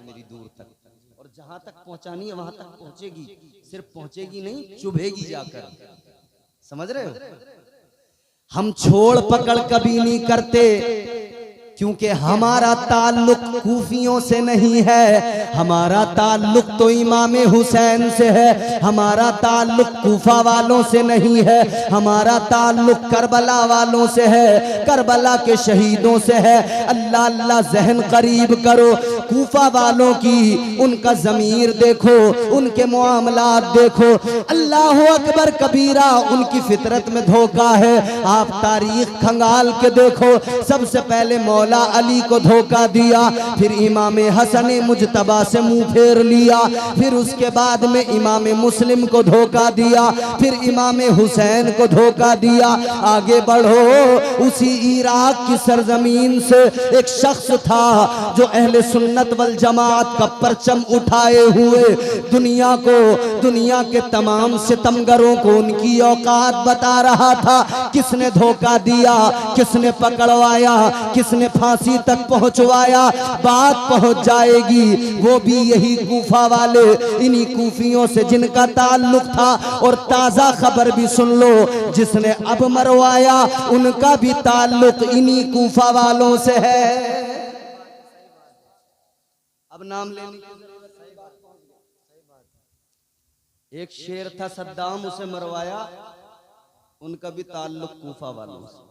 मेरी दूर तक, और जहां तक पहुंचानी है वहां तक पहुंचेगी, सिर्फ पहुंचेगी नहीं, चुभेगी जाकर। समझ रहे हो? हम छोड़ पकड़ कभी नहीं करते, क्योंकि हमारा ताल्लुक कूफियों से नहीं है, हमारा ताल्लुक तो इमाम हुसैन से है। हमारा ताल्लुक कूफा वालों से नहीं है, हमारा ताल्लुक करबला वालों से है, करबला के शहीदों से है। अल्लाह अल्लाह जहन करीब करो, कूफा वालों की उनका ज़मीर देखो, उनके मुआमलात देखो, अल्लाह अकबर कबीरा, उनकी फितरत में धोखा है। आप तारीख खंगाल के देखो, सबसे पहले मौला अली को धोखा दिया, फिर इमाम हसन मुजतबा से मुंह फेर लिया, फिर उसके बाद में इमाम मुस्लिम को धोखा दिया, फिर इमाम हुसैन को धोखा दिया। आगे बढ़ो, उसी इराक की सरजमीन से एक शख्स था जो अहले सुन्नत वल जमात का परचम उठाए हुए दुनिया को, दुनिया के तमाम सितमगरों को उनकी औकात बता रहा था। किसने धोखा दिया, किसने पकड़वाया, किसने फांसी तक पहुंचवाया? बात पहुंच जाएगी, वो भी यही कूफा वाले, इन्हीं कूफियों से जिनका ताल्लुक था। और ताजा खबर भी सुन लो, जिसने अब मरवाया उनका भी ताल्लुक इन्हीं कूफा वालों से है। अब नाम लेने एक शेर था सद्दाम, उसे मरवाया, उनका भी ताल्लुक कूफा वालों से।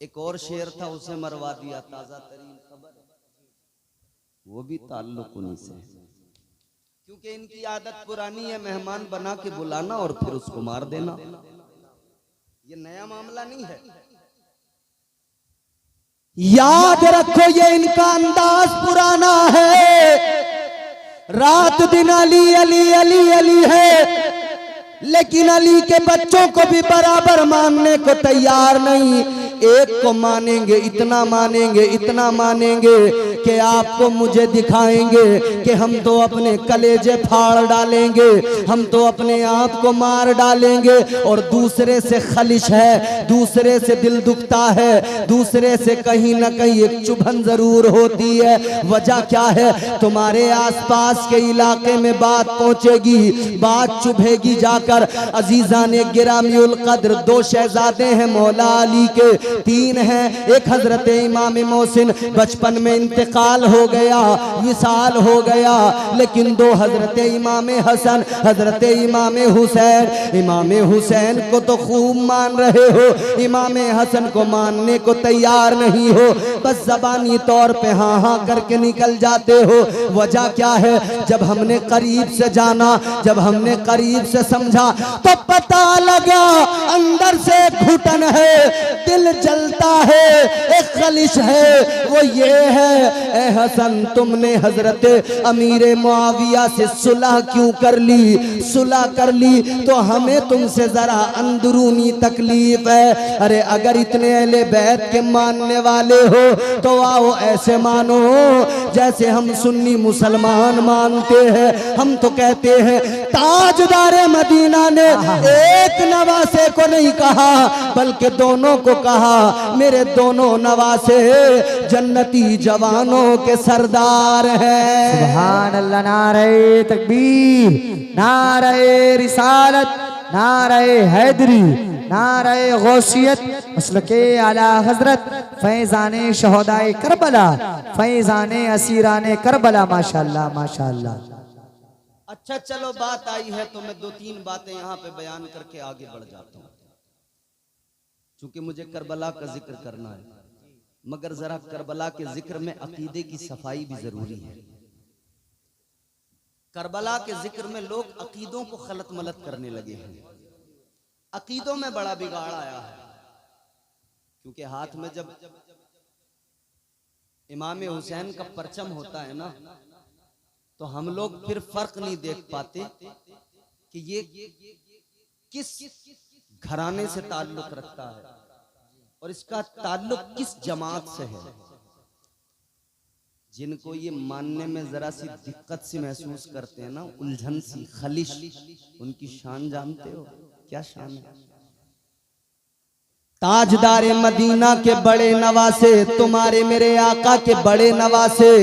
एक और शेर था, उसे मरवा दिया, ताजा तरीन खबर, वो भी ताल्लुक उन्हीं से, क्योंकि इनकी आदत पुरानी है मेहमान बना के बुलाना और फिर उसको मार देना। ये नया मामला नहीं है, याद रखो ये इनका अंदाज पुराना है। रात दिन अली अली अली अली है, लेकिन अली के बच्चों को भी बराबर मानने को तैयार नहीं। एक को मानेंगे, इतना मानेंगे, इतना मानेंगे कि आपको मुझे दिखाएंगे कि हम तो अपने कलेजे फाड़ डालेंगे, हम तो अपने आप को मार डालेंगे। और दूसरे से खलिश है, दूसरे से दिल दुखता है, दूसरे से कहीं ना कहीं एक चुभन जरूर होती है। वजह क्या है? तुम्हारे आसपास के इलाके में बात पहुंचेगी, बात चुभेगी जाकर। अजीजान गिरामीउल कद्र, दो शहजादे हैं मौला अली के, तीन हैं। एक हजरत इमाम मोहसिन, बचपन में इंतकाल हो गया, विसाल हो गया, लेकिन दो हजरत इमाम हसन, हजरत इमाम हुसैन। इमाम हुसैन को तो खूब मान रहे हो, इमाम हसन को मानने को तैयार नहीं हो, बस जबानी तौर पे हाँ हाँ करके निकल जाते हो। वजह क्या है? जब हमने करीब से जाना, जब हमने करीब से समझा, तो पता लगा अंदर से घुटन है, दिल जलता है, एक खलिश है, वो ये है, ए हसन तुमने हजरत अमीर मुआविया से सुलह क्यों कर ली? सुलह कर ली तो हमें तुमसे जरा अंदरूनी तकलीफ है। अरे अगर इतने अहले बैत के मानने वाले हो तो आओ ऐसे मानो जैसे हम सुन्नी मुसलमान मानते हैं। हम तो कहते हैं ताजदार मदीना ने एक नवासे को नहीं कहा, बल्कि दोनों को कहा, मेरे दोनों नवासे जन्नती जवानों के सरदार हैं। सुभान अल्लाह, नारे तकबीर, नारे रिसालत, नारे हैदरी, नारे गौसियत, मसलके आला हजरत फैजाने शहदाए करबला, फैजाने असीराने करबला। माशाअल्लाह माशाअल्लाह। अच्छा चलो, बात आई है तो मैं दो तीन बातें यहाँ पे बयान करके आगे बढ़ जाता हूँ, क्योंकि मुझे करबला का जिक्र करना है। मगर जरा करबला के जिक्र में अकीदे की सफाई भी जरूरी है। करबला के जिक्र में लोग अकीदों को खलत मलत करने लगे हैं, अकीदों में बड़ा बिगाड़ आया है। क्योंकि हाथ में जब इमाम हुसैन का परचम होता है ना, तो हम लोग फिर फर्क नहीं देख पाते कि ये किस घराने से ताल्लुक रखता है और इसका ताल्लुक किस जमात से है। जिनको ये मानने में जरा सी दिक्कत सी महसूस करते हैं ना, उलझन सी, खलिश, उनकी शान जानते हो? क्या शान है? ताजदार मदीना के बड़े नवासे, तुम्हारे मेरे आका के बड़े नवासे,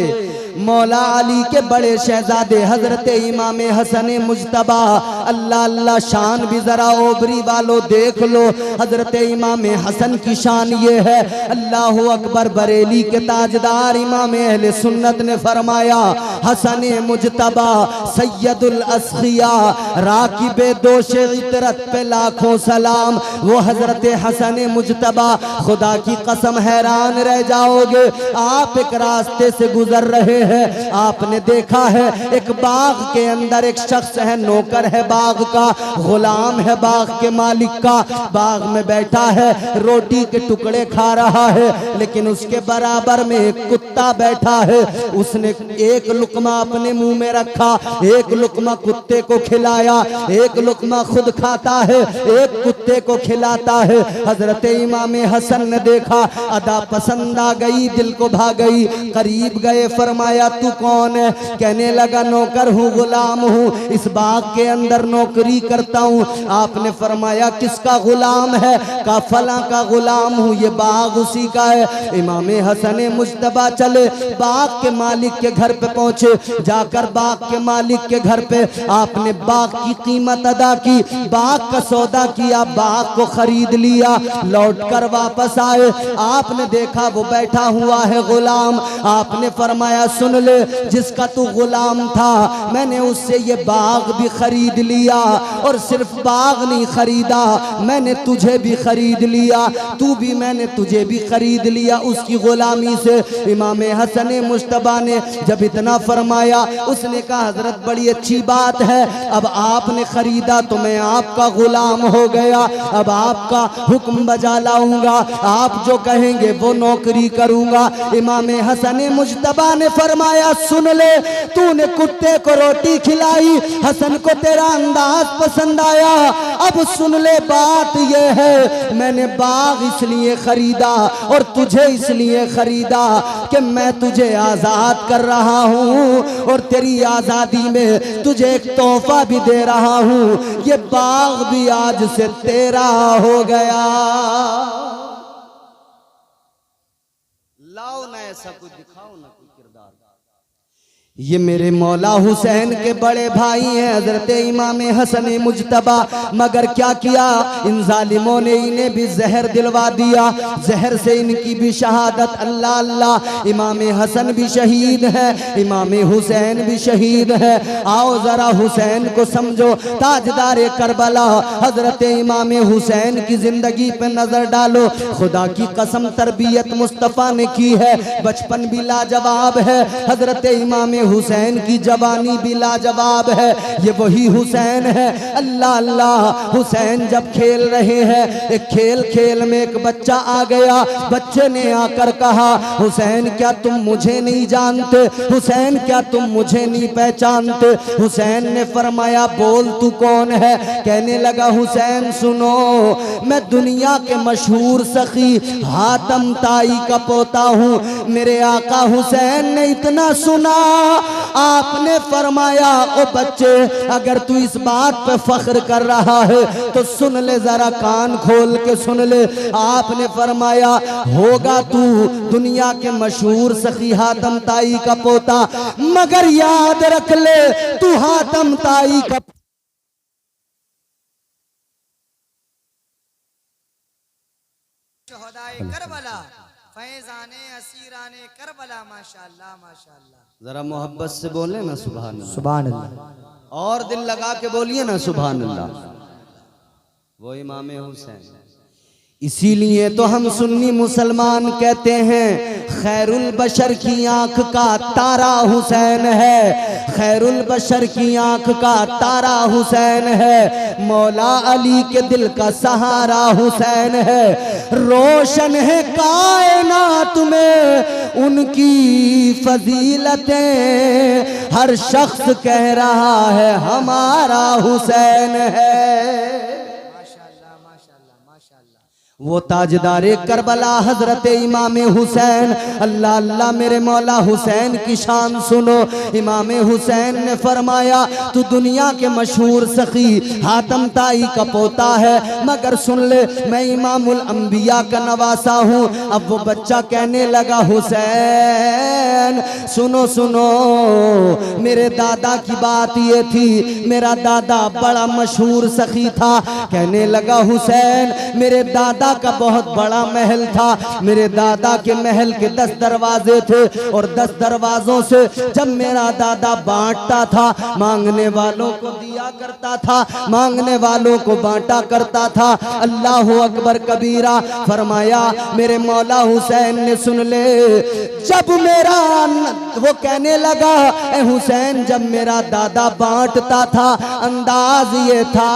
मौला अली के बड़े शहजादे हजरत इमाम हसन मुजतबा, अल्लाह अल्लाह शान भी जरा ओबरी वालों देख लो। हजरत इमाम हसन की शान ये है, अल्लाह अकबर, बरेली के ताजदार इमाम अहले सुन्नत ने फरमाया हसन मुजतबा सैयदुल अस्खिया राकिबे दोशे इतरत पे लाखों सलाम। वो हजरत हसन मुजतबा, खुदा की कसम हैरान रह जाओगे। आप एक रास्ते से गुजर रहे हैं, आपने देखा है एक बाग के अंदर एक शख्स है, नौकर है बाग का, गुलाम है बाग के मालिक का, बाग में बैठा है, रोटी के टुकड़े खा रहा है, लेकिन उसके बराबर में एक कुत्ता बैठा है। उसने एक लुकमा अपने मुंह में रखा, एक लुकमा कुत्ते को खिलाया, एक लुकमा खुद खाता है, एक कुत्ते को खिलाता है। हजरत इमाम हसन ने देखा, अदा पसंद आ गई, दिल को भा गई, करीब गए, फरमाया तू कौन है? कहने लगा नौकर हूँ, गुलाम हूँ, इस बाग के अंदर नौकरी करता हूँ। आपने फरमाया किसका गुलाम है? का फला का गुलाम हूँ, ये बाग उसी का है। इमाम हसन मुजतबा चले, बाग के मालिक के घर पे पहुंचे, जाकर बाग के मालिक के घर पे आपने बाग की कीमत अदा की, बाग का सौदा किया, बाग को खरीद लिया, लौटकर वापस आए। आपने देखा वो बैठा हुआ है गुलाम। आपने फरमाया सुन ले, जिसका तू गुलाम था मैंने उससे ये बाग भी खरीद लिया, और सिर्फ बाग नहीं खरीदा, मैंने तुझे भी खरीद लिया, तू भी मैंने तुझे भी खरीद लिया उसकी गुलामी से। इमाम हसन मुजतबा ने जब इतना फरमाया, उसने कहा हजरत बड़ी अच्छी बात है, अब आपने खरीदा तो मैं आपका गुलाम हो गया, अब आपका हुक्म बजा लाऊंगा, आप जो कहेंगे वो नौकरी करूंगा। इमाम हसन मुजतबा ने फरमाया सुन ले, तूने कुत्ते को रोटी खिलाई, हसन को तेरा अंदाज पसंद आया, अब सुन ले बात ये है, मैंने बाग इसलिए खरीदा और तुझे इसलिए खरीदा कि मैं तुझे आजाद कर रहा हूँ, और तेरी आजादी में तुझे एक तोहफा भी दे रहा हूँ, ये बाग भी आज से तेरा हो गया। लाओ ना ऐसा कुछ दिखाओ ना कोई किरदार। ये मेरे मौला हुसैन के बड़े भाई हैं हजरत इमाम हसन मुजतबा, मगर क्या किया इन जालिमों ने, इन्हें भी जहर दिलवा दिया, जहर से इनकी भी शहादत। अल्लाह अल्लाह, इमाम हसन भी शहीद है, इमाम हुसैन भी शहीद है। आओ जरा हुसैन को समझो, ताजदार करबला हजरत इमाम हुसैन की जिंदगी पे नजर डालो। खुदा की कसम तरबियत मुस्तफ़ा ने की है, बचपन भी लाजवाब है, हजरत इमाम हुसैन की जवानी भी लाजवाब है। ये वही हुसैन है, अल्लाह अल्लाह। हुसैन जब खेल रहे हैं, एक खेल खेल में एक बच्चा आ गया, बच्चे ने आकर कहा हुसैन क्या तुम मुझे नहीं जानते, हुसैन क्या तुम मुझे नहीं पहचानते? हुसैन ने फरमाया बोल तू कौन है? कहने लगा हुसैन सुनो, मैं दुनिया के मशहूर सखी हातम ताई का पोता हूँ। मेरे आका हुसैन ने इतना सुना, आपने फरमाया ओ बच्चे, अगर तू इस बात पे फख्र कर रहा है तो सुन ले, जरा कान खोल के सुन ले। आपने फरमाया होगा तू दुनिया के मशहूर सखी हातम ताई का पोता, मगर याद रख ले तू हातम ताई का करबला, फैज़ाने असीराने करबला, माशाअल्लाह माशाअल्लाह। जरा मोहब्बत से बोले ना सुभान अल्लाह, सुभान अल्लाह, और दिल लगा के बोलिए ना सुभान अल्लाह। वो इमाम हुसैन, इसीलिए तो हम सुन्नी मुसलमान कहते हैं खैरुल बशर की आंख का तारा हुसैन है, खैरुल बशर की आंख का तारा हुसैन है, मौला अली के दिल का सहारा हुसैन है। रोशन है कायनात में उनकी फजीलतें, हर शख्स कह रहा है हमारा हुसैन है। वो ताजदारे करबला हजरत इमाम हुसैन, अल्लाह अल्लाह मेरे मौला हुसैन की शान सुनो। इमाम हुसैन ने फरमाया तू दुनिया के मशहूर सखी हातम ताई का पोता है, मगर सुन ले मैं इमामुल अंबिया का नवासा हूँ। अब वो बच्चा कहने लगा हुसैन सुनो सुनो, मेरे दादा की बात ये थी, मेरा दादा बड़ा मशहूर सखी था। कहने लगा हुसैन मेरे दादा का बहुत बड़ा महल था, मेरे दादा के महल के 10 दरवाजे थे और 10 दरवाजों से जब मेरा दादा बांटता था मांगने वालों को दिया करता था, मांगने वालों को बांटा करता था। अल्लाह अकबर कबीरा। फरमाया मेरे मौला हुसैन ने सुन ले, जब मेरा वो कहने लगा ए हुसैन जब मेरा दादा बांटता था अंदाज ये था,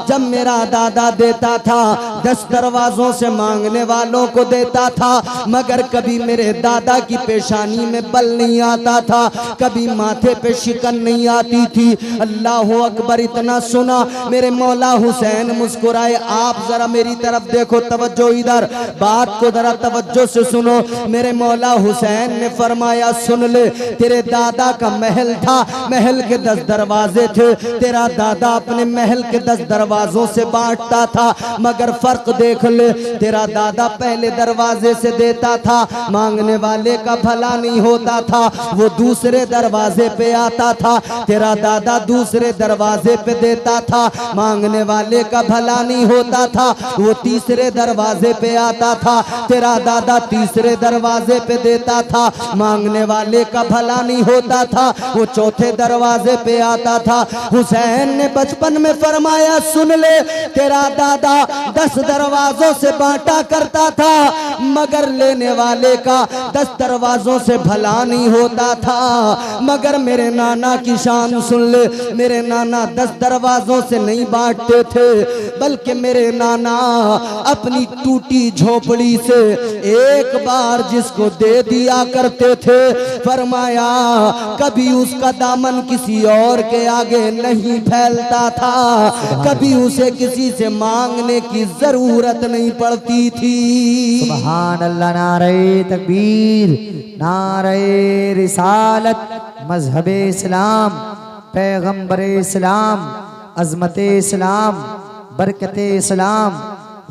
जब मेरा दादा देता था 10 दरवाजों से मांगने वालों को देता था, मगर कभी मेरे दादा की पेशानी में बल नहीं आता था, कभी माथे पे शिकन नहीं आती थी। अल्लाह अकबर। इतना सुना मेरे मौला हुसैन मुस्कुराए। आप जरा मेरी तरफ देखो, तवज्जो इधर, बात को जरा तवज्जो से सुनो। मेरे मौला हुसैन ने फरमाया सुन ले, तेरे दादा का महल था, महल के 10 दरवाजे थे, तेरा दादा अपने महल के 10 दरवाजों से बांटता था, मगर फर्क देख ले, तेरा दादा पहले दरवाजे से देता था, मांगने वाले का भला नहीं होता था, वो दूसरे दरवाजे पे आता था। तेरा दादा दूसरे दरवाजे पे देता था, मांगने वाले का भला नहीं होता था, वो तीसरे दरवाजे पे आता था। तेरा दादा तीसरे दरवाजे पे देता था, मांगने वाले का भला नहीं होता था, वो चौथे दरवाजे पे आता था। हुसैन ने बचपन में फरमाया सुन ले, तेरा दादा 10 दरवाजों से बांटा करता था, मगर लेने वाले का 10 दरवाजों से भला नहीं होता था। मगर मेरे नाना की शान सुन ले, मेरे नाना 10 दरवाजों से नहीं बांटते थे, बल्कि मेरे नाना अपनी टूटी झोपड़ी से एक बार जिसको दे दिया करते थे, फरमाया कभी उसका दामन किसी और के आगे नहीं फैलता था, कभी उसे किसी से मांगने की जरूरत नहीं पड़ती थी। सुभान अल्लाह। नारे तकबीर, नारे रिसालत, मजहबे इस्लाम, पैगंबरे इस्लाम, अजमते इस्लाम, बरकते इस्लाम,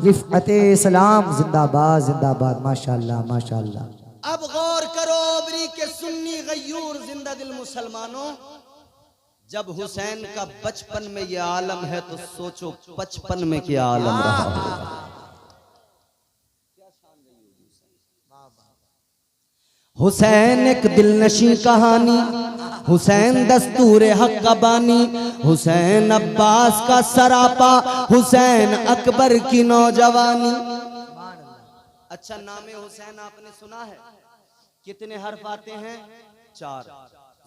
रिफ़अते इस्लाम, जिंदाबाद जिंदाबाद। माशाअल्लाह माशाअल्लाह। अब गौर करो अबरी के सुन्नी गयूर जिंदा दिल मुसलमानों, जब हुसैन का बचपन में ये आलम है तो सोचो 55 में क्या आलम रहा होगा। हुसैन एक दिलनशी कहानी, हुसैन दस्तूर हक का बानी, हुसैन अब्बास का सरापा, हुसैन अकबर की नौजवानी। अच्छा नाम हुसैन आपने सुना है? कितने हर्फ आते हैं? 4।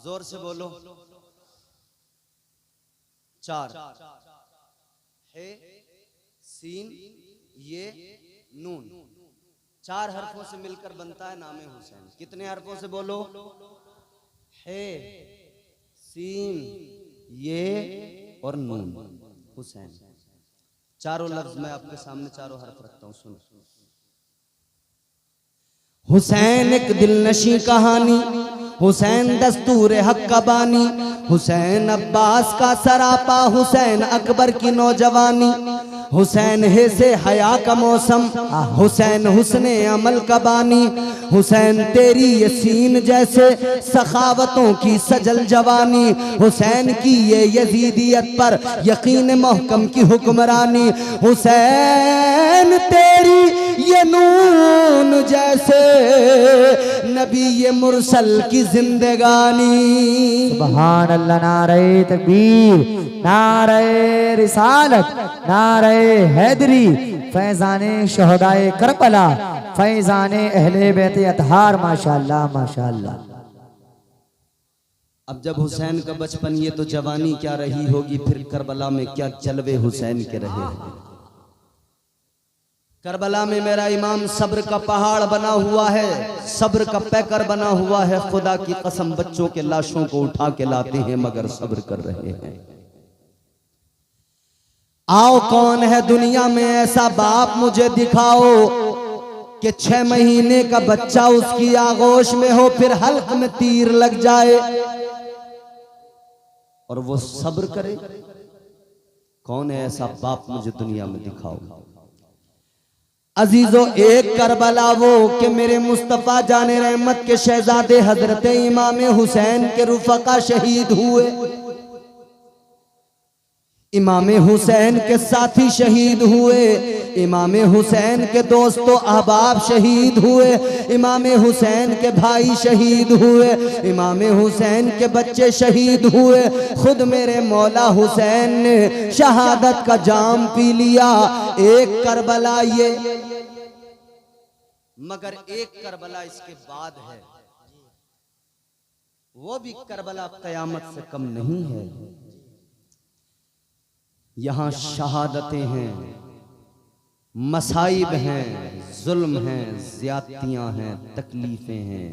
जोर से बोलो। 4 है, सीन, ये, नून। 4 हरफों से मिलकर बनता है नाम हुसैन। कितने हरफों से बोलो? है, सीन, ये और नून। हुसैन। चारों लफ्ज मैं आपके सामने चारों हरफ रखता हूं, सुनो। हुसैन एक दिलनशी कहानी, हुसैन दस्तूर हक का बानी, हुसैन अब्बास का सरापा, हुसैन अकबर की नौजवानी, हुसैन है से हया का मौसम, हुसैन हुस्ने अमल का बानी, हुसैन तेरी यसीन जैसे सखावतों की सजल जवानी, हुसैन की ये यजीदियत पर यकीन महकम की हुक्मरानी, हुसैन तेरी ये नून जैसे नबी ये मुरसल की जिंदगानी। सुभान अल्लाह। नारे तकबीर, नारे रिसालत, नारे हैदरी, फैजाने शहदाए करबला, फैजाने अहले बैत अतहार। माशाअल्लाह माशाअल्लाह। अब जब हुसैन का बचपन, ये तो जवानी क्या रही होगी, फिर करबला में क्या जलवे हुसैन के रहे हैं। करबला में मेरा इमाम सब्र का पहाड़ बना हुआ है, सब्र का पैकर बना हुआ है। खुदा की कसम बच्चों के लाशों को उठा के लाते हैं मगर सब्र कर रहे हैं। आओ कौन है दुनिया में ऐसा बाप मुझे दिखाओ कि 6 महीने का बच्चा उसकी आगोश में हो, फिर हल्क में तीर लग जाए और वो सब्र करे। कौन है ऐसा बाप मुझे दुनिया में दिखाओ। अजीजों, एक करबला वो कि मेरे मुस्तफ़ा जाने रहमत के शहजादे हजरत इमाम हुसैन के रुफका शहीद हुए, इमाम हुसैन के साथी शहीद हुए, इमाम हुसैन के दोस्तों अहबाब शहीद हुए, इमाम हुसैन के भाई शहीद हुए, इमाम हुसैन के बच्चे शहीद हुए। खुद मेरे मौला हुसैन ने शहादत का जाम पी लिया। एक करबला ये, मगर एक करबला इसके बाद है, वो भी करबला कयामत से कम नहीं है। यहां शहादतें हैं, मसाइब हैं, जुल्म हैं, ज्यादतियां हैं, तकलीफें हैं,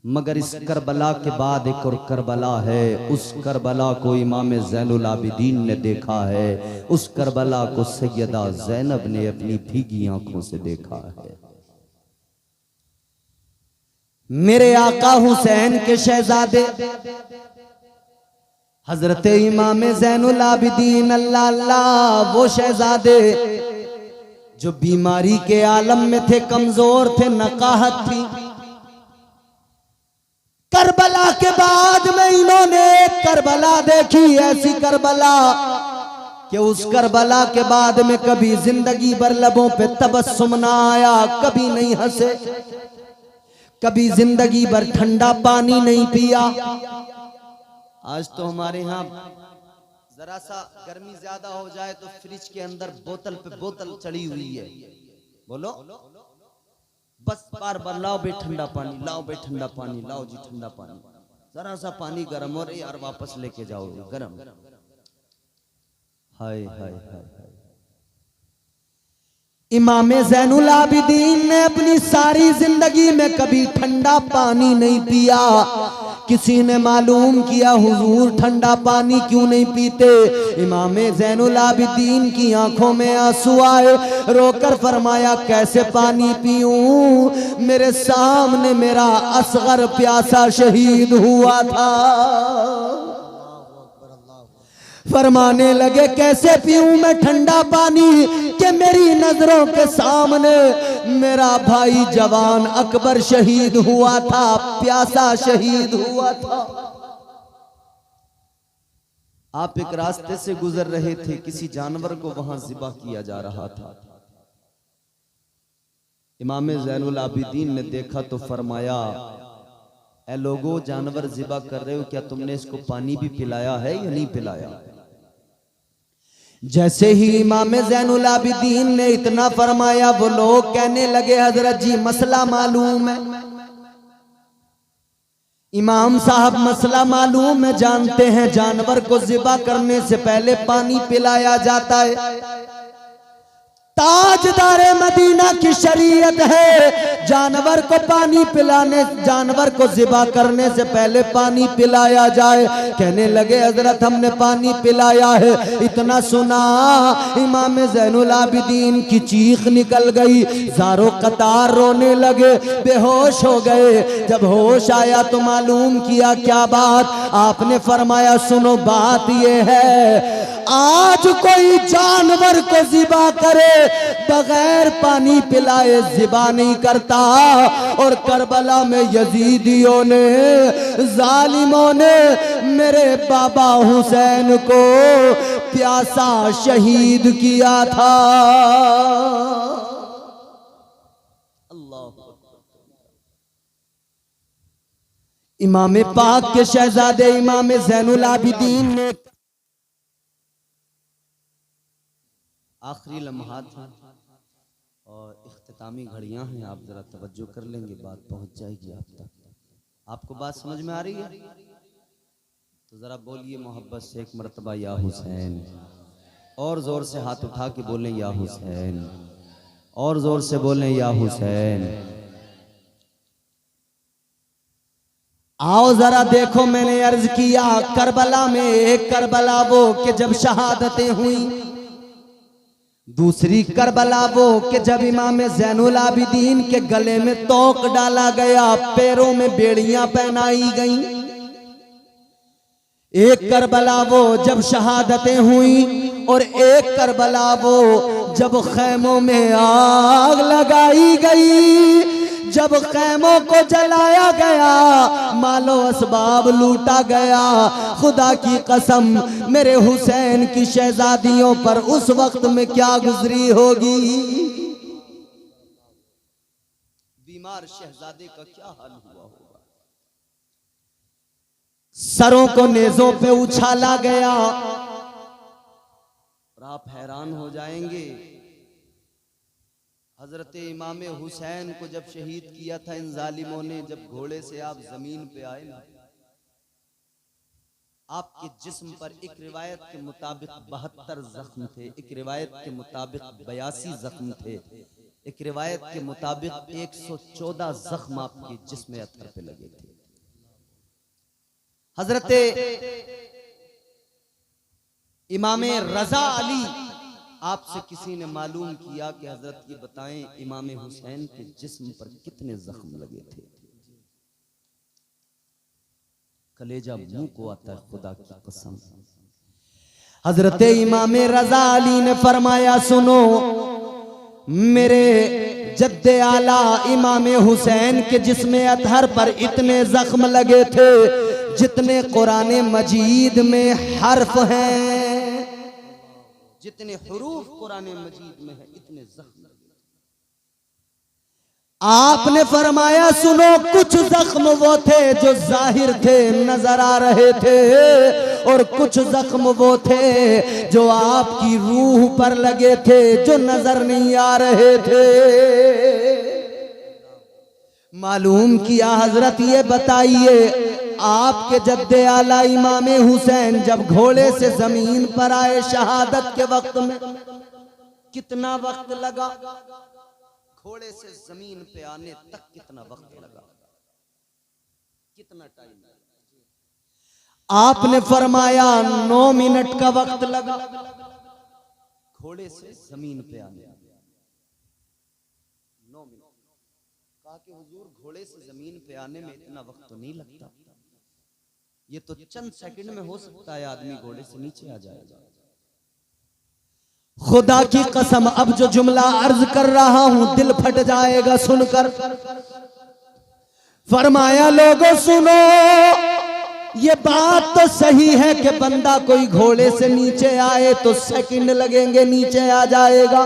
मगर इस करबला के बाद एक और करबला है। उस करबला को इमाम ज़ैनुल आबिदीन ने देखा है, उस करबला को सैयदा ज़ैनब ने अपनी भीगी आंखों से देखा है। मेरे आका हुसैन के शहजादे हजरत इमाम ज़ैनुल आबिदीन अल्लाह अल्लाह, वो शहजादे जो बीमारी के आलम में थे, कमजोर थे, नकाहत थी। करबला के बाद में इन्होंने एक करबला देखी, ऐसी करबला कि उस करबला के बाद में कभी जिंदगी भर लबों पे तबस्सुम ना आया, कभी नहीं हंसे, कभी जिंदगी भर ठंडा पानी नहीं पिया। आज तो हमारे यहाँ जरा सा गर्मी ज्यादा हो जाए तो फ्रिज के अंदर बोतल पे बोतल चढ़ी हुई है, बोलो बस बार बार लाओ बे ठंडा पानी, लाओ बे ठंडा पानी, लाओ जी ठंडा पानी, जरा सा पानी गर्म हो रही यार वापस लेके जाओ गर्म। हाय हाय हाय। इमाम ज़ैनुल आबिदीन ने अपनी सारी जिंदगी में कभी ठंडा पानी नहीं पिया। किसी ने मालूम किया हुजूर ठंडा पानी क्यों नहीं पीते? इमाम ज़ैनुल आबिदीन की आंखों में आंसू आए, रोकर फरमाया कैसे पानी पीऊं, मेरे सामने मेरा असगर प्यासा शहीद हुआ था। फरमाने लगे कैसे पीऊं मैं ठंडा पानी कि मेरी नजरों के सामने मेरा भाई जवान अकबर शहीद हुआ था, प्यासा शहीद हुआ था। आप एक रास्ते से गुजर रहे थे, किसी जानवर को वहां ज़िबा किया जा रहा था। इमाम ज़ैनुल आबिदीन ने देखा तो फरमाया ए लोगों, जानवर ज़िबा कर रहे हो, क्या तुमने इसको पानी भी पिलाया है या नहीं पिलाया? जैसे ही इमाम ज़ैनुल आबिदीन ने इतना फरमाया, वो लोग कहने लगे हजरत जी मसला मालूम है। इमाम साहब मसला मालूम है, जानते हैं जानवर को ज़िबा करने से पहले पानी पिलाया जाता है। ताजदारे मदीना की शरीयत है, जानवर को पानी पिलाने, जानवर को ज़िबा करने से पहले पानी पिलाया जाए। कहने लगे हजरत हमने पानी पिलाया है। इतना सुना इमाम ज़ैनुल आबिदीन की चीख निकल गई, ज़ारो कतार रोने लगे, बेहोश हो गए। जब होश आया तो मालूम किया क्या बात, आपने फरमाया सुनो बात ये है, आज कोई जानवर को ज़िबा करे बगैर पानी पिलाए ज़िबा नहीं करता। और करबला में यजीदियों ने, जालिमों ने मेरे बाबा हुसैन को प्यासा शहीद किया था। अल्लाह, इमाम पाक के शहजादे इमाम ज़ैनुल आबिदीन ने आखिरी लम्हात और इख्तितामी घड़ियां हैं, आप जरा तवज्जो कर लेंगे, बात पहुंच जाएगी आप तक। आपको बात समझ में आ रही है तो जरा बोलिए मोहब्बत से एक मर्तबा या हुसैन, और जोर से हाथ उठा के बोलें या हुसैन, और जोर से बोलें या हुसैन। आओ जरा देखो, मैंने अर्ज किया करबला में एक करबला वो कि जब शहादतें हुई, दूसरी करबला वो कि जब इमाम ज़ैनुल आबिदीन के गले में तोक डाला गया, पैरों में बेड़ियां पहनाई गईं। एक करबला वो जब शहादतें हुई और एक करबला वो जब खैमों में आग लगाई गई, जब खैमों को जलाया गया, मालो असबाब लूटा गया। खुदा की कसम मेरे हुसैन की शहजादियों पर उस वक्त में क्या गुजरी होगी। बीमार शहजादे का क्या हाल हुआ होगा। सरों को नेज़ों पे उछाला गया और आप हैरान हो जाएंगे, हजरत इमाम हुसैन को जब शहीद किया था इन जालिमों ने, जब घोड़े से आप जमीन पे आए ना, आपके जिस्म पर एक रिवायत के मुताबिक 72 जख्म थे, एक रिवायत के मुताबिक 82 जख्म थे, एक रिवायत के मुताबिक 114 जख्म आपके जिस्म अत्थर पे लगे थे। हजरत इमाम रजा अली, आपसे किसी ने मालूम किया कि हजरत ये बताएं इमाम हुसैन के जिस्म पर कितने जख्म लगे थे। कलेजा मुंह को आता है, खुदा की कसम। हजरत इमाम रजा अली ने फरमाया, सुनो, मेरे जद्दे आला इमाम हुसैन के जिस्म अतहर पर इतने जख्म लगे थे जितने कुरान मजीद में हर्फ हैं, जितने हुरूफ कुरान मजीद में है इतने जख्म। आपने फरमाया, सुनो, कुछ जख्म वो थे जो जाहिर थे, नजर आ रहे थे, और कुछ जख्म वो थे जो आपकी रूह पर लगे थे, जो नजर नहीं आ रहे थे। मालूम किया, हजरत ये बताइए, आपके जद्दे आला इमाम हुसैन जब घोड़े से जमीन पर आए शहादत के वक्त में, कितना वक्त लगा? घोड़े से जमीन पे आने तक कितना वक्त लगा? कितना टाइम लगा? आपने फरमाया 9 मिनट का वक्त लगा घोड़े से जमीन पे आने। 9 मिनट। कहा कि हुजूर, घोड़े से जमीन पे आने में इतना वक्त तो नहीं लगता, ये तो चंद सेकंड में हो सकता है आदमी घोड़े से नीचे आ जाएगा। खुदा की कसम, अब जो जुमला अर्ज कर रहा हूं दिल फट जाएगा सुनकर। फरमाया, लोगों सुनो, ये बात तो सही है कि बंदा कोई घोड़े से नीचे आए तो सेकंड लगेंगे, नीचे आ जाएगा,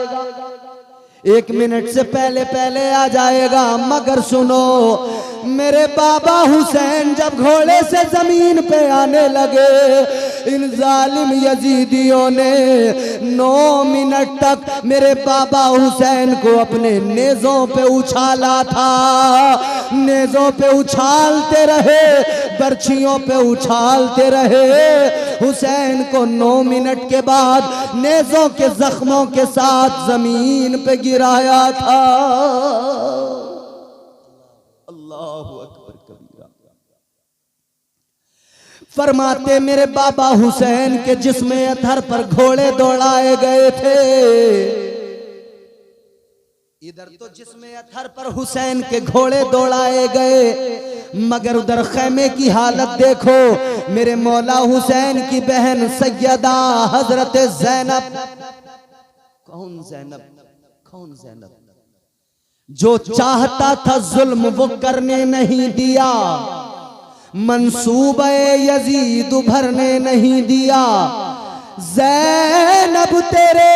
1 मिनट से पहले पहले आ जाएगा। मगर सुनो, मेरे बाबा हुसैन जब घोड़े से जमीन पे आने लगे, इन जालिम यजीदियों ने 9 मिनट तक मेरे बाबा हुसैन को अपने नेज़ों पे उछाला था। नेज़ों पे उछालते रहे, बर्छियों पे उछालते रहे। हुसैन को 9 मिनट के बाद नेज़ों के जख्मों के साथ जमीन पे गिराया था। अल्लाहु अकबर कबीरा। फरमाते, मेरे बाबा हुसैन के जिस्म अतहर पर घोड़े दौड़ाए गए थे। इधर तो जिस्म अतहर पर हुसैन के घोड़े दौड़ाए गए, मगर उधर खैमे की हालत देखो। मेरे मौला हुसैन की बहन सैयदा हजरत ज़ैनब। कौन ज़ैनब? कौन ज़ैनब? जो चाहता था जुल्म वो करने नहीं दिया, मंसूबे यजीद उभरने नहीं दिया। ज़ैनब तेरे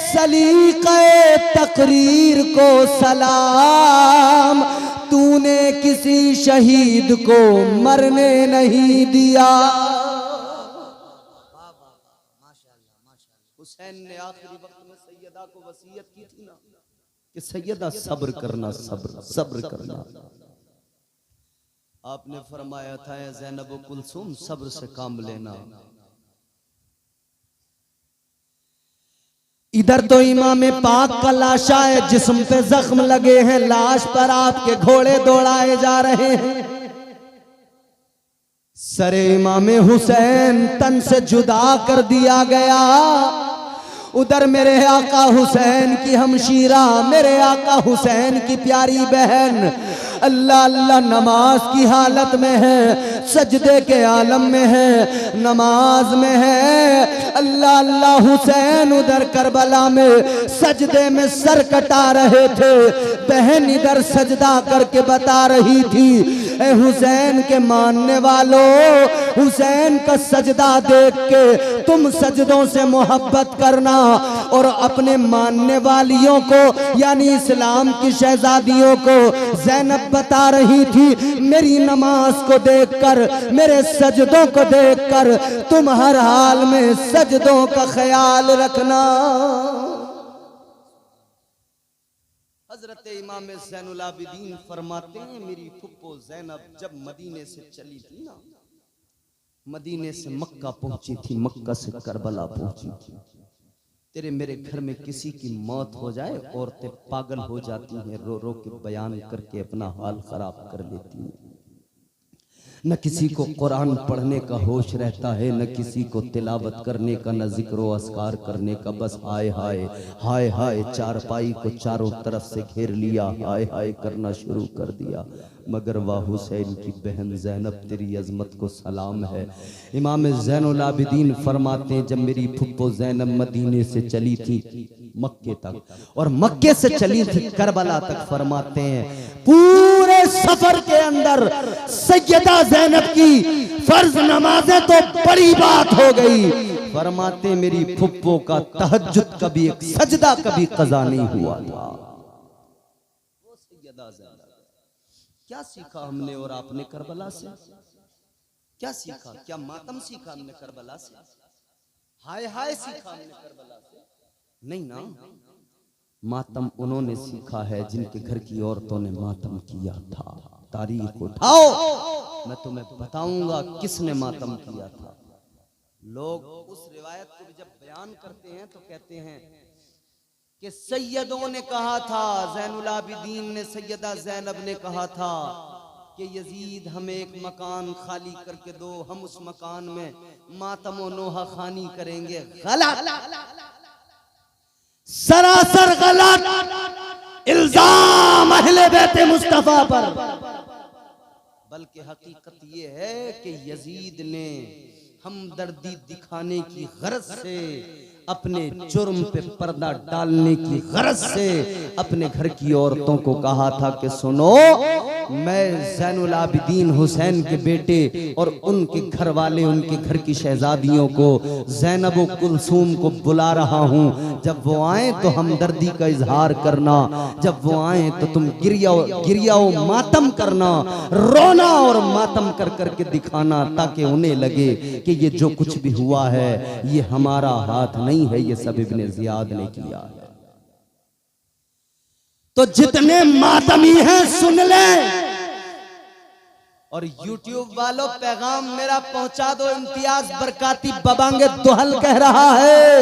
सलीक़े तकरीर को सलाम, तूने किसी शहीद को मरने नहीं दिया। हुसैन ने आखिरी वक्त में सैयदा को वसीयत की थी ना कि सैयदा सब्र करना, सब्र सब्र करना। आपने फरमाया था, ज़ैनब कुलसूम, सब्र से काम लेना। इधर तो इमाम पाक का लाशा है, जिस्म पे जख्म लगे हैं, लाश पर आपके घोड़े दौड़ाए जा रहे हैं। सरे इमाम हुसैन तन से जुदा कर दिया गया। उधर मेरे आका हुसैन की हमशीरा, मेरे आका हुसैन की प्यारी बहन अल्लाह अल्लाह नमाज की हालत में है, सजदे के आलम में है, नमाज में है। अल्लाह अल्लाह हुसैन उधर करबला में सजदे में सर कटा रहे थे, बहन इधर सजदा करके बता रही थी, ए हुसैन के मानने वालों, हुसैन का सजदा देख के तुम सजदों से मोहब्बत करना। और अपने मानने वालियों को यानी इस्लाम की शहजादियों को ज़ैनब बता रही थी, मेरी नमाज को देखकर, मेरे सजदों को देखकर तुम हर हाल में सजदों का ख्याल रखना। हजरत इमाम ज़ैनुल आबिदीन फरमाते हैं, मेरी फुप्पो ज़ैनब जब मदीने से चली थी ना, मदीने से मक्का पहुंची थी, मक्का से करबला पहुंची थी। तेरे मेरे घर में किसी की मौत हो जाए, औरतें पागल हो जाती हैं, रो रो के बयान करके अपना हाल खराब कर लेती हैं। न किसी को कुरान पढ़ने का होश रहता है, न किसी को तिलावत करने का, न जिक्र अस्कार करने का, बस हाय हाय हाय हाय चारपाई को चारों तरफ से घेर लिया, हाय हाय करना शुरू कर दिया। मगर वाह हुसैन की बहन ज़ैनब तेरी अजमत को सलाम है। इमाम ज़ैनुल आबिदीन फरमाते हैं, जब मेरी फुप्पो ज़ैनब मदीने से चली थी मक्के तक, और मक्के से चली थी करबला तक, फरमाते हैं पूरे सफर के अंदर सैयदा ज़ैनब की फर्ज नमाजें तो बड़ी बात हो गई। फरमाते मेरी फुप्पो का तहज्जुद कभी एक सजदा कभी कज़ा नहीं हुआ था। वो सैयदा ज़ैनब, क्या सीखा हमने और आपने करबला से? क्या सीखा? क्या मातम सीखा हमने करबला से? हाय हाय सीखा हमने करबला से? नहीं ना, मातम उन्होंने सीखा है जिनके घर की औरतों ने मातम किया था। तारीख उठाओ, मैं तुम्हें बताऊंगा किसने मातम किया था। लोग उस रिवायत को भी जब बयान करते हैं तो कहते हैं कि सैयदों ने कहा था, ज़ैनुल आबिदीन ने, सैयदा ज़ैनब ने कहा था कि यजीद हमें एक मकान खाली करके दो, हम उस मकान में मातम और नोहा खानी करेंगे। गलत, सरासर गलत इल्जाम अहले बैते मुस्तफा पर। बल्कि हकीकत ये है कि यजीद ने हमदर्दी दिखाने की गरज से, अपने जुर्म पे पर्दा डालने की गरज से अपने घर की औरतों को कहा था कि सुनो, मैं ज़ैनुल आबिदीन हुसैन के बेटे और उनके घर वाले, उनके घर की शहजादियों को, ज़ैनब व कुलसूम को बुला रहा हूँ। जब वो आए तो हमदर्दी का इजहार करना, जब वो आए तो तुम गिरिया मातम करना, रोना और मातम कर करके दिखाना, ताकि उन्हें लगे कि ये जो कुछ भी हुआ है ये हमारा हाथ नहीं है, ये सब इब्ने ज़ियाद ने किया है। तो जितने मातमी हैं सुन लें, और YouTube वालों पैगाम मेरा पहुंचा दो, इम्तियाज बरकाती बबांगे दोहल कह रहा है,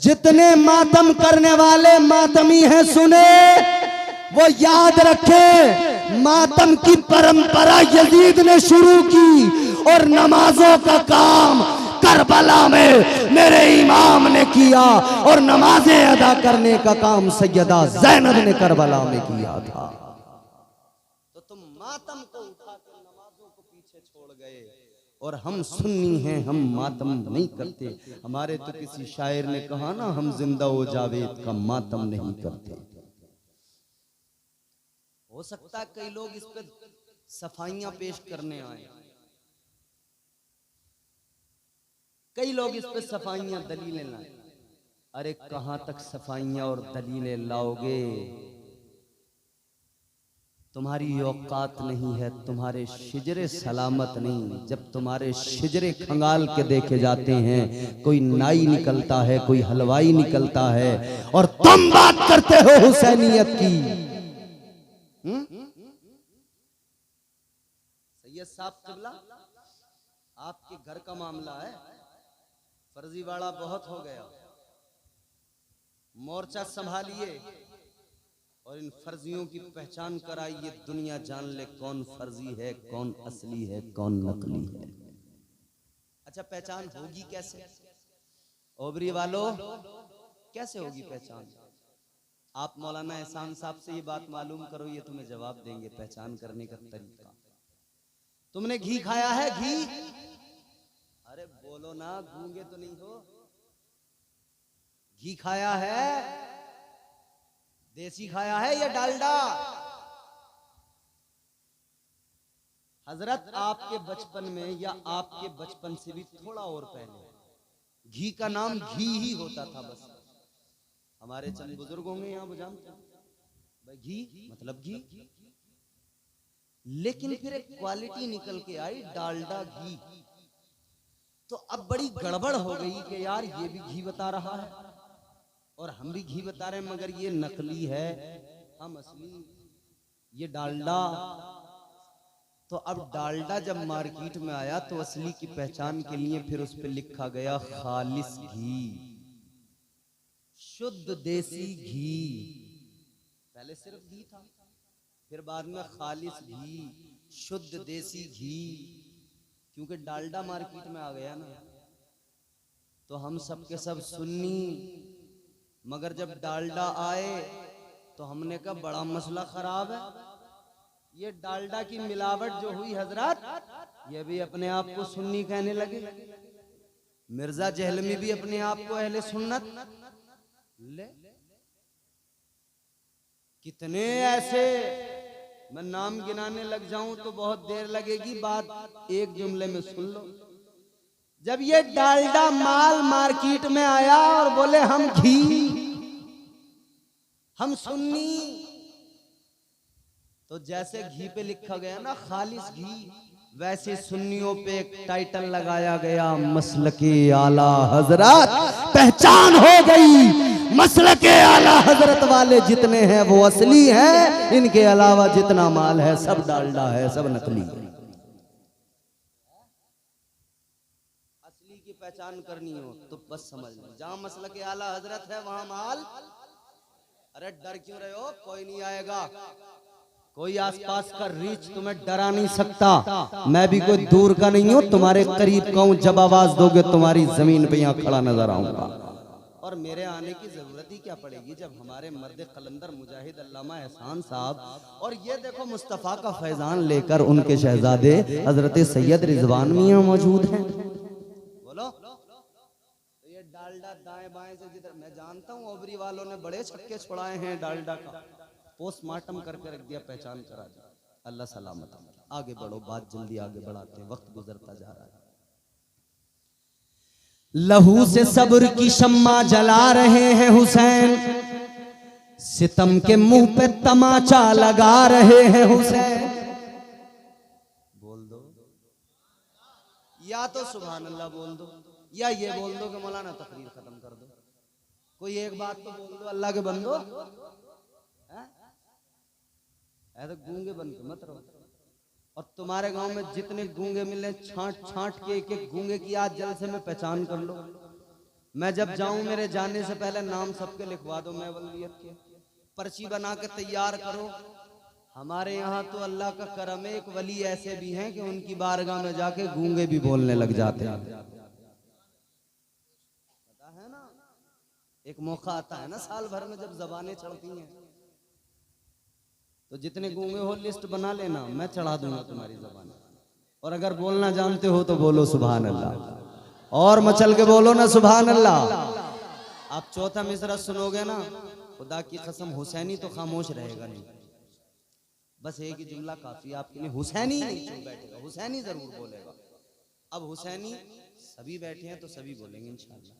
जितने मातम करने वाले मातमी हैं सुने, वो याद रखें मातम की परंपरा यजीद ने शुरू की, और नमाजों का काम करबला में मेरे इमाम ने किया, और नमाजें अदा करने का काम सैयदा ज़ैनब ने करबला में किया था। तो तुम मातम को उठा कर नमाजों को पीछे छोड़ गए, और हम सुन्नी हैं, हम मातम नहीं करते। हमारे तो किसी शायर ने कहा ना, हम जिंदा ओ जावेद का मातम नहीं करते। हो सकता है कई लोग इस पर सफाइयां पेश करने आए, कई लोग इस पे सफाइयां दलीलें लाए। अरे कहां तक सफाइयां और दलीलें लाओगे? तुम्हारी औकात नहीं है, तुम्हारे शिजरे सलामत नहीं। जब तुम्हारे शिजरे खंगाल के देखे जाते हैं, कोई नाई निकलता है, कोई हलवाई निकलता है, और तुम बात करते हो हुसैनियत की। सैयद साहब क़िबला, आपके घर का मामला है, फर्जीवाड़ा बहुत हो गया, मोर्चा संभालिए और इन फर्जियों की पहचान कराइए। दुनिया जान ले कौन फर्जी है, कौन असली है, कौन नकली है। अच्छा, पहचान होगी कैसे? ओबरी वालों, कैसे होगी पहचान? आप मौलाना एहसान साहब से ये बात मालूम करो, ये तुम्हें जवाब देंगे पहचान करने का तरीका। तुमने घी खाया है? घी? अरे बोलो ना, गूंगे तो नहीं हो। घी खाया है? देसी खाया है या डालडा? हजरत आपके बचपन में या आपके बचपन से भी थोड़ा और पहले घी का नाम घी ही होता था बस। हमारे चंद बुजुर्ग होंगे यहाँ, वो जानते हैं भाई घी मतलब घी। लेकिन फिर एक क्वालिटी निकल के आई, डालडा घी। तो अब बड़ी गड़बड़ हो गई कि यार ये भी घी बता रहा है और हम भी घी बता रहे हैं, मगर ये नकली है, हम असली ये डालडा। तो अब डालडा जब मार्केट में आया तो असली की पहचान के लिए फिर उस पे लिखा गया खालिस घी, शुद्ध देसी घी। पहले सिर्फ घी था, फिर बाद में खालिस घी, शुद्ध देसी घी। क्योंकि डालडा मार्केट में आ गया ना, तो हम सब के सब सुन्नी, मगर जब डालडा आए तो हमने कहा बड़ा मसला खराब है। ये डालडा की मिलावट जो हुई हजरत, ये भी अपने आप को सुन्नी कहने लगे। मिर्जा जहलमी भी अपने आप को अहले सुन्नत। ले कितने ऐसे, मैं नाम गिनाने लग जाऊं तो बहुत देर लगेगी, बात एक जुमले में सुन लो। जब ये डालडा माल मार्केट में आया और बोले हम घी, हम सुन्नी, तो जैसे घी पे लिखा गया ना खालिस घी, वैसे सुन्नियों पे एक टाइटल लगाया गया मसलके आला हजरत। पहचान हो गई, मसलके आला हजरत वाले जितने हैं वो असली हैं, इनके अलावा जितना माल है सब डालडा है, सब नकली है। असली की पहचान करनी हो तो बस समझ लो, जहां मसलके आला हजरत है वहां माल। अरे डर क्यों रहे हो, कोई नहीं आएगा, कोई आसपास का रीच तुम्हें डरा नहीं सकता। मैं भी कोई दूर का नहीं हूं, तुम्हारे करीब का हूं। जब आवाज दोगे तुम्हारी जमीन पे यहां खड़ा नजर आऊंगा। और मेरे आने की जरूरत ही क्या पड़ेगी जब हमारे मर्द कलंदर मुजाहिद अल्लामा एहसान साहब और ये देखो मुस्तफा का फैजान लेकर उनके शहजादे हजरत सैयद रिजवान मियां मौजूद हैं। बोलो ये डालडा दाएं बाएं से जिधर, मैं जानता हूं ओबरी वालों ने बड़े छक्के छुड़ाए हैं डालडा का, पोस्टमार्टम करके रख दिया, पहचान करा दिया। अल्लाह सलामत। आगे बढ़ो, बात जल्दी आगे बढ़ाते हैं, वक्त गुजरता जा रहा है। लहू से सब्र की शम्मा जला रहे हैं हुसैन, सितम के मुंह पे तमाचा लगा रहे हैं हुसैन। बोल दो या तो सुभान अल्लाह बोल दो, या ये बोल दो कि मौलाना तकरीर खत्म कर दो। कोई एक बात तो बोल दो अल्लाह के बंदो। ऐसे गूंगे बन के मत रहो। और तुम्हारे गांव में जितने गूंगे मिले, छांट छांट के एक एक गूंगे की आज जल से मैं पहचान कर लो। मैं जब जाऊं मेरे जाने से पहले नाम सबके लिखवा दो, मैं वलीयत के पर्ची बना के तैयार करो। हमारे यहाँ तो अल्लाह का करम है, एक वली ऐसे भी हैं कि उनकी बारगाह में जाके गूंगे भी बोलने लग जाते हैं। पता है ना, एक मौका आता है ना साल भर में जब जबानें चढ़ती हैं, तो जितने गूंगे हो लिस्ट बना लेना, मैं चढ़ा दूंगा तुम्हारी जबान। और अगर बोलना जानते हो तो बोलो सुभान अल्लाह, और मचल के बोलो ना सुभान अल्लाह। आप चौथा मिसरा सुनोगे ना, खुदा की कसम हुसैनी तो खामोश रहेगा नहीं, बस एक ही जुमला काफी आपके लिए, हुसैनी नहीं चुप बैठेगा, हुसैनी जरूर बोलेगा। अब हुसैनी सभी बैठे हैं तो सभी बोलेंगे इंशाअल्लाह।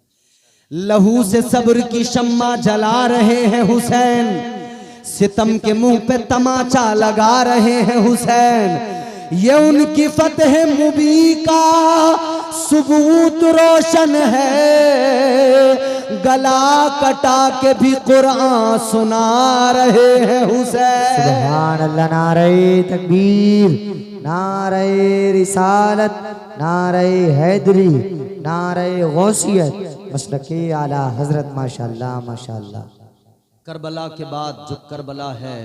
लहू से सब्र की शम्मा जला रहे हैं हुसैन, सितम के मुंह पे तमाचा लगा रहे हैं हुसैन। ये उनकी फतह मुबी का सबूत रोशन है, गला कटा के भी कुरान सुना रहे हैं हुसैन। सुभान अल्लाह, नारे तकबीर, नारे रिसालत, नारे हैदरी, नारे गौसियत, मसलके आला हजरत। माशाअल्लाह माशाअल्लाह। करबला के बाद जो करबला है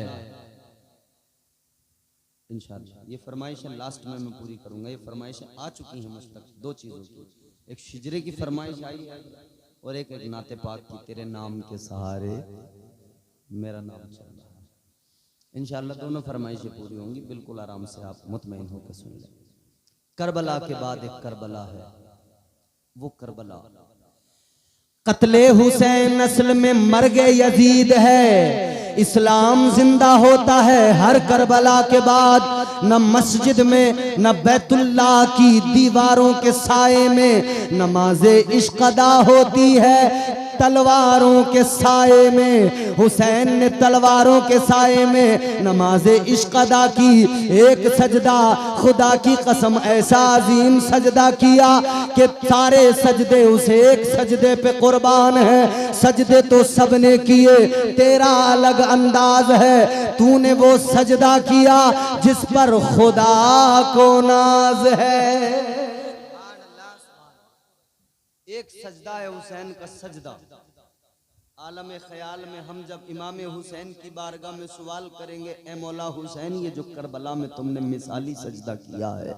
इंशाअल्लाह, ये फरमाइशें लास्ट में मैं पूरी करूंगा। ये फरमाइशें आ चुकी हैं मुझ तक दो चीज़ों की, एक शिजरे की फरमाइश आई है और एक एक नाते पाक की तेरे नाम के सहारे मेरा नाम चल रहा है। इंशाअल्लाह दोनों फरमाइशें पूरी होंगी, बिल्कुल आराम से आप मुतमईन होकर सुन लें। करबला के बाद एक करबला है, वो करबला कत्ले हुसैन नस्ल में मर गए यजीद है। इस्लाम जिंदा होता है हर करबला के बाद। न मस्जिद में न बैतुल्लाह की दीवारों के साए में नमाज़े इश्क अदा होती है तलवारों के साए में। हुसैन ने तलवारों के साए में नमाज़े इश्क अदा की। एक सजदा खुदा की कसम ऐसा अजीम सजदा किया कि सारे सजदे उस एक सजदे पे कुर्बान है। सजदे तो सबने किए, तेरा अलग अंदाज है। तूने वो सजदा किया जिस पर खुदा को नाज है। एक सजदा है हुसैन का सजदा। आलम ख्याल में हम जब इमाम हुसैन की बारगाह में सवाल करेंगे, ए मौला हुसैन, ये जो करबला में तुमने मिसाली सजदा किया है,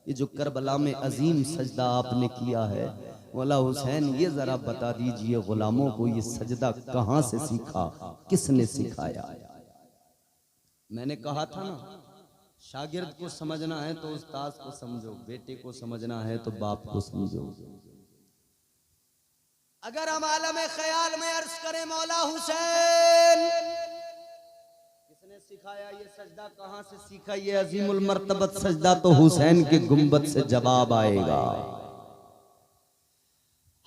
ये जो करबला में अजीम सजदा आपने किया है, मौला हुसैन ये जरा बता दीजिए गुलामों को ये सजदा कहाँ से सीखा, किसने सिखाया। मैंने कहा था ना, शागिर्द को समझना है तो उस्ताद को समझो, बेटे को समझना है तो बाप को समझो। अगर हम आलम ख्याल में अर्ज करें मौला हुसैन किसने सिखाया ये सजदा, कहां से सीखा ये अजीमुल मर्तबत सजदा, तो हुसैन के गुंबद से जवाब आएगा।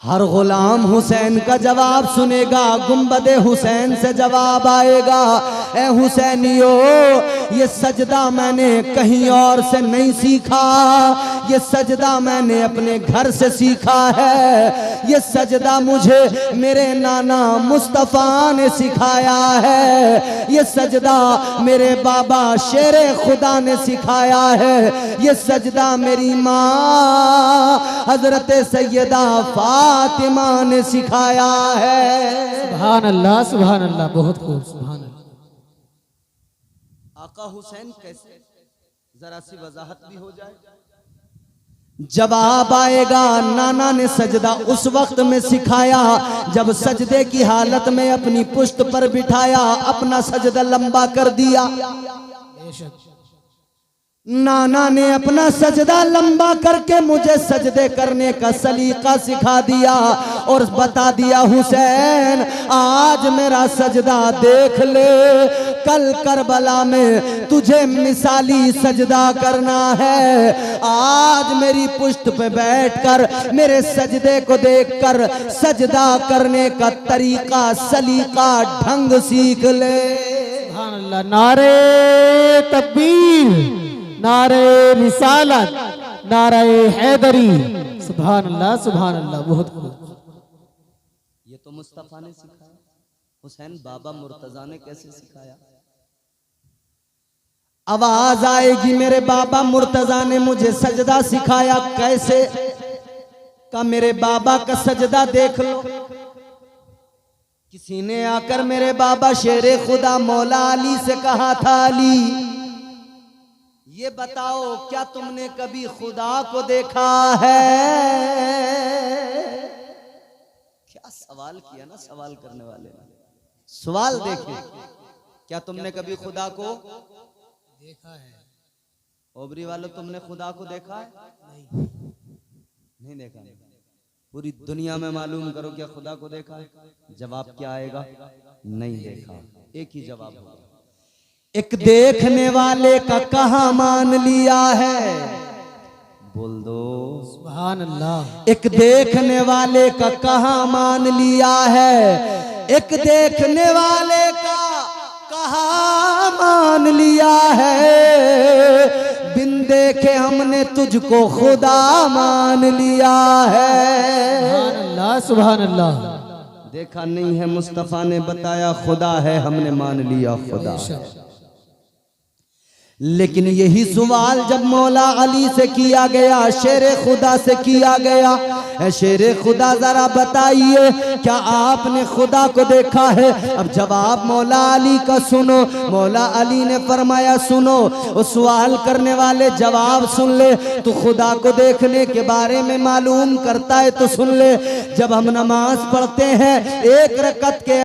हर गुलाम हुसैन का जवाब सुनेगा, गुंबद हुसैन से जवाब आएगा। ए हुसैनियो, ये सजदा मैंने कहीं और से नहीं सीखा, ये सजदा मैंने अपने घर से सीखा है। ये सजदा मुझे मेरे नाना मुस्तफ़ा ने सिखाया है। ये सजदा मेरे बाबा शेरे खुदा ने सिखाया है। ये सजदा मेरी माँ हजरत सैयदा फातिमा ने सिखाया है। सुभान अल्लाह, सुभान अल्लाह, बहुत खूब, सुभान अल्लाह। आका हुसैन कैसे, जरा सी वजाहत भी हो जाए। जवाब आएगा, नाना ने सजदा उस वक्त में सिखाया जब सजदे की हालत में अपनी पुश्त पर बिठाया, अपना सजदा लंबा कर दिया। नाना ने अपना सजदा लंबा करके मुझे सजदे करने का सलीका सिखा दिया और बता दिया, हुसैन आज मेरा सजदा देख ले, कल करबला में तुझे मिसाली सजदा करना है। आज मेरी पुश्त पे बैठकर मेरे सजदे को देखकर सजदा करने का तरीका सलीका ढंग सीख ले। सुभान अल्लाह। नारे तकबीर, नारे रिसालत, नारे हैदरी, सुभान अल्लाह, सुभान अल्लाह, बहुत खूब। ये तो मुस्तफा ने सिखाया, हुसैन बाबा मुर्तजा ने कैसे सिखाया। आवाज आएगी, मेरे बाबा मुर्तजा ने मुझे सजदा सिखाया। कैसे का मेरे बाबा का सजदा देख लो। किसी ने आकर मेरे बाबा शेरे खुदा मौला अली से कहा था, अली ये बताओ क्या तुमने कभी खुदा को देखा है। क्या सवाल किया ना सवाल करने वाले ने, सवाल देखे, क्या तुमने कभी खुदा को देखा है। ओबरी वालों, तुमने खुदा को देखा है? नहीं देखा। पूरी दुनिया में मालूम करो क्या खुदा को देखा है। जवाब क्या आएगा? नहीं देखा। एक ही जवाब होगा, एक देखने वाले का कहा मान लिया है। बोल दो सुभान अल्लाह। एक देखने वाले का कहा मान लिया है। एक देखने वाले का कहा मान लिया है। बिन देखे हमने तुझको खुदा मान लिया है। सुभान अल्लाह, सुभान अल्लाह। देखा नहीं है, मुस्तफा ने बताया खुदा है, हमने मान लिया खुदा। लेकिन यही सवाल जब मौला अली से किया गया, शेर खुदा से किया गया, ऐ शेर खुदा जरा बताइए क्या आपने खुदा को देखा है? अब जवाब मौला अली का सुनो। मौला अली ने फरमाया सुनो, उस सवाल करने वाले जवाब सुन ले। तो खुदा को देखने के बारे में मालूम करता है तो सुन ले। जब हम नमाज पढ़ते हैं एक रकत के